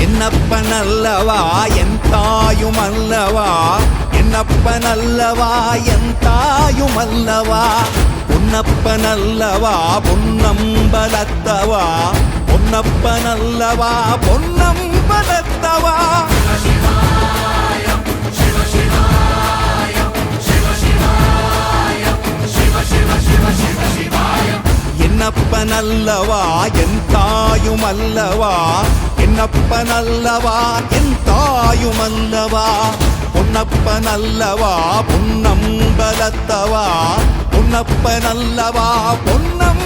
என்னப்பனல்லவா என் தாயுமல்லவா, என்னப்பனல்லவா என் தாயுமல்லவா, பொன்னப்பனல்லவா பொன்னம்பலத்தவா, பொன்னப்பனல்லவா பொன்னம்பலத்தவா. என்னப்பனல்லவா என் தாயுமல்லவா, என்னப்பனல்லவா என் தாயுமல்லவா, பொன்னப்பனல்லவா பொன்னம்பலத்தவா, பொன்னப்பனல்லவா பொன்னம்